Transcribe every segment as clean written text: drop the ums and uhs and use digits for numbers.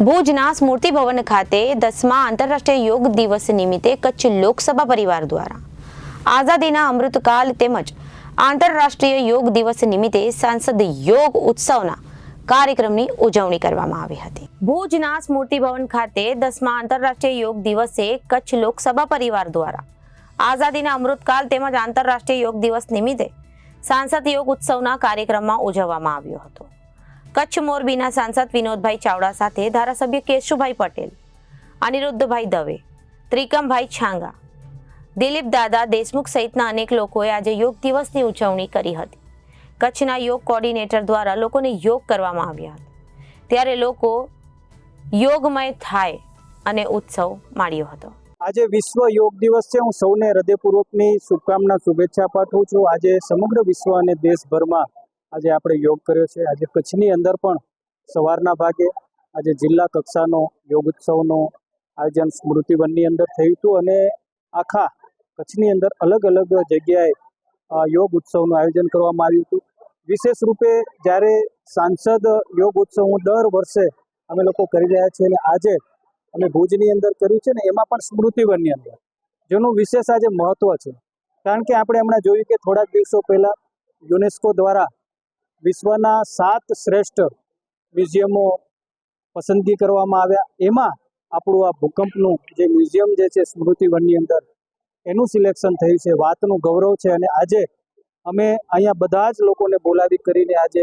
ભુજના સ્મૃતિ ભવન ખાતે 10મા આંતરરાષ્ટ્રીય યોગ દિવસ નિમિત્તે કચ્છ લોકસભા પરિવાર દ્વારા આઝાદીના અમૃતકાલ તેમજ આંતરરાષ્ટ્રીય યોગ દિવસ નિમિત્તે સાંસદ યોગ ઉત્સવના કાર્યક્રમની ઉજવણી કરવામાં આવી હતી। ભુજના સ્મૃતિ ભવન ખાતે 10મા આંતરરાષ્ટ્રીય યોગ દિવસે કચ્છ લોકસભા પરિવાર દ્વારા આઝાદીના અમૃતકાલ તેમજ આંતરરાષ્ટ્રીય યોગ દિવસ નિમિત્તે સાંસદ યોગ ઉત્સવના કાર્યક્રમમાં ઉજવવામાં આવ્યો હતો। કચ્છ મોરબીના સાંસદ વિનોદભાઈ ચાવડા સાથે ધારાસભ્ય કેશુભાઈ પટેલ, અનિરુદ્ધભાઈ દવે, ત્રિકમભાઈ છાંગા, દિલીપ દાદા દેશમુખ સહિતના અનેક લોકોએ આજે યોગ દિવસની ઉજવણી કરી હતી। કચ્છના યોગ કોર્ડિનેટર દ્વારા લોકોને યોગ કરવામાં આવ્યા હતા, ત્યારે લોકો યોગમય થાય અને ઉત્સવ માણ્યો હતો। આજે વિશ્વ યોગ દિવસ છે। હું સૌને હૃદયપૂર્વકની શુભકામના શુભેચ્છા પાઠવું છું। આજે સમગ્ર વિશ્વ અને દેશભરમાં આજે આપણે યોગ કર્યો છે। આજે કચ્છની અંદર પણ સવારના ભાગે આજે જિલ્લા કક્ષાનો યોગ ઉત્સવનો આયોજન સ્મૃતિવનની અંદર થયું હતું અને આખા કચ્છની અંદર અલગ અલગ જગ્યાએ યોગ ઉત્સવનું આયોજન કરવામાં આવ્યું હતું। વિશેષ રૂપે જ્યારે સાંસદ યોગ ઉત્સવ હું દર વર્ષે અમે લોકો કરી રહ્યા છીએ અને આજે અમે ભુજની અંદર કર્યું છે ને એમાં પણ સ્મૃતિવનની અંદર જેનું વિશેષ આજે મહત્વ છે, કારણ કે આપણે હમણાં જોયું કે થોડાક દિવસો પહેલાં યુનેસ્કો દ્વારા વિશ્વના 7 શ્રેષ્ઠ મ્યુઝિયમો પસંદગી કરવામાં આવ્યા। એમાં આપણું આ ભૂકંપનું જે મ્યુઝિયમ જે છે સ્મૃતિવનની અંદર એનું સિલેક્શન થયું છે। વાતનું ગૌરવ છે અને આજે અમે અહીંયા બધા જ લોકોને બોલાવી કરીને આજે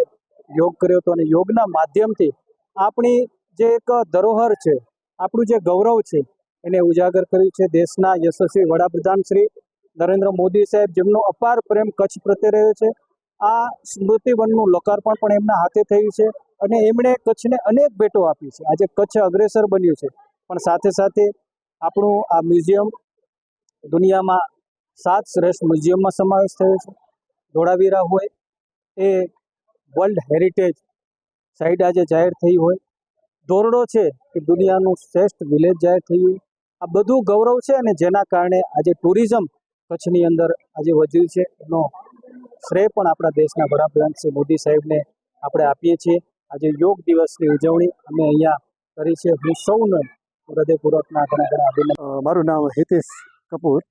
યોગ કર્યો હતો અને યોગના માધ્યમથી આપણી જે એક ધરોહર છે, આપણું જે ગૌરવ છે એને ઉજાગર કર્યું છે। દેશના યશસ્વી વડાપ્રધાન શ્રી નરેન્દ્ર મોદી સાહેબ, જેમનો અપાર પ્રેમ કચ્છ પ્રત્યે રહ્યો છે, આ સ્મૃતિવનનું લોકાર્પણ પણ એમના હાથે થયું છે અને એમણે કચ્છને અનેક ભેટો આપી છે। આજે કચ્છ અગ્રેસર બન્યું છે, પણ સાથે સાથે આપણું આ મ્યુઝિયમ દુનિયામાં 7 શ્રેષ્ઠ મ્યુઝિયમમાં સમાવેશ થયો છે। ધોળાવીરા હોય એ વર્લ્ડ હેરિટેજ સાઇટ આજે જાહેર થઈ હોય, ધોરડો છે કે દુનિયાનું શ્રેષ્ઠ વિલેજ જાહેર થયું, આ બધું ગૌરવ છે અને જેના કારણે આજે ટુરિઝમ કચ્છની અંદર આજે વધ્યું છે। એનો શ્રેય પણ આપણા દેશના વડાપ્રધાન શ્રી મોદી સાહેબને આપણે આપીએ છીએ। આજે યોગ દિવસની ઉજવણી અમે અહીંયા કરી છે। હું સૌને હૃદયપૂર્વકના ઘણા અભિનંદન। મારું નામ હિતેશ કપૂર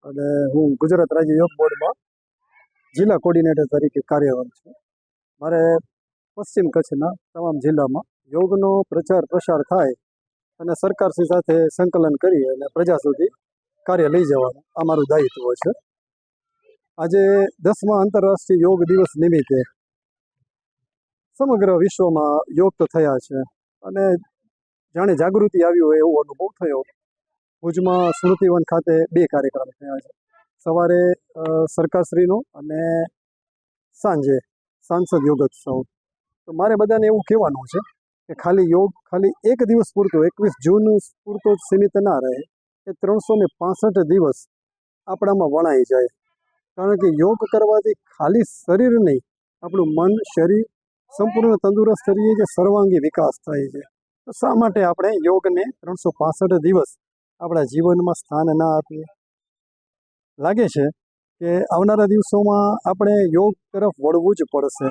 અને હું ગુજરાત રાજ્ય યોગ બોર્ડમાં જિલ્લા કોર્ડિનેટર તરીકે કાર્યરત છું। મારે પશ્ચિમ કચ્છના તમામ જિલ્લામાં યોગનો પ્રચાર પ્રસાર થાય અને સરકારશ્રી સાથે સંકલન કરી અને પ્રજા સુધી કાર્ય લઈ જવાનું આ મારું દાયિત્વ છે। આજે 10મા આંતરરાષ્ટ્રીય યોગ દિવસ નિમિત્તે સમગ્ર વિશ્વમાં યોગ તો થયા છે અને જાણે જાગૃતિ આવી હોય એવો અનુભવ થયો। ભુજમાં સ્મૃતિવન ખાતે 2 કાર્યક્રમ થયા છે, સવારે સરકારશ્રીનો અને સાંજે સાંસદ યોગોત્સવ। તો મારે બધાને એવું કહેવાનું છે કે ખાલી એક દિવસ પૂરતો 21 જૂન પૂરતો સીમિત ના રહે, એ 365 દિવસ આપણામાં વણાઈ જાય, કારણ કે યોગ કરવાથી ખાલી શરીર નહીં, આપણું મન શરીર સંપૂર્ણ તંદુરસ્ત રહીએ છે, સર્વાંગી વિકાસ થાય છે। તો શા માટે આપણે યોગને 365 દિવસ આપણા જીવનમાં સ્થાન ના આપીએ? લાગે છે કે આવનારા દિવસોમાં આપણે યોગ તરફ વળવું જ પડશે।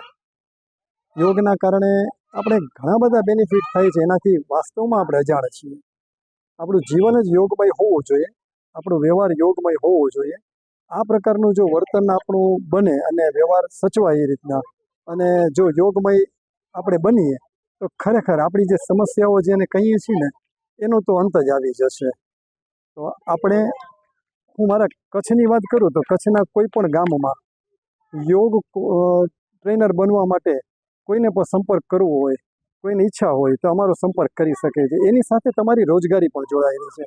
યોગના કારણે આપણે ઘણા બધા બેનિફિટ થાય છે, એનાથી વાસ્તવમાં આપણે અજાણ છીએ। આપણું જીવન જ યોગમય હોવું જોઈએ, આપણો વ્યવહાર યોગમય હોવો જોઈએ। આ પ્રકારનું જો વર્તન આપણું બને અને વ્યવહાર સચવાય એ રીતના, અને જો યોગમય આપણે બનીએ તો ખરેખર આપણી જે સમસ્યાઓ જેને કહીએ છીએ ને એનો તો અંત જ આવી જશે। તો આપણે, હું મારા કચ્છની વાત કરું તો કચ્છના કોઈ પણ ગામમાં યોગ ટ્રેનર બનવા માટે કોઈને પણ સંપર્ક કરવો હોય, કોઈની ઈચ્છા હોય તો અમારો સંપર્ક કરી શકે છે। એની સાથે તમારી રોજગારી પણ જોડાયેલી છે।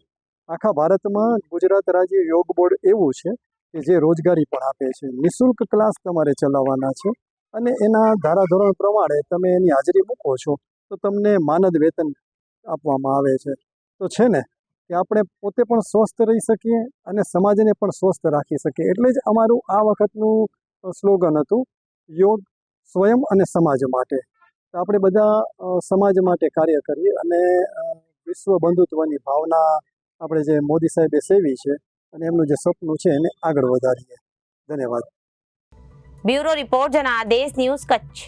આખા ભારતમાં ગુજરાત રાજ્ય યોગ બોર્ડ એવું છે કે જે રોજગારી પણ આપે છે। નિઃશુલ્ક ક્લાસ તમારે ચલાવવાના છે અને એના ધારાધોરણ પ્રમાણે તમે એની હાજરી મૂકો છો તો તમને માનદ વેતન આપવામાં આવે છે। તો છે ને કે આપણે પોતે પણ સ્વસ્થ રહી શકીએ અને સમાજને પણ સ્વસ્થ રાખી શકીએ, એટલે જ અમારું આ વખતનું સ્લોગન હતું, યોગ સ્વયં અને સમાજ માટે। તો આપણે બધા સમાજ માટે કાર્ય કરીએ અને વિશ્વ બંધુત્વની ભાવના આપણે જે મોદી સાહેબે સેવી છે અને એમનું જે સપનું છે એને આગળ વધારીએ। ધન્યવાદ। Bureau report Janadesh news Kutch.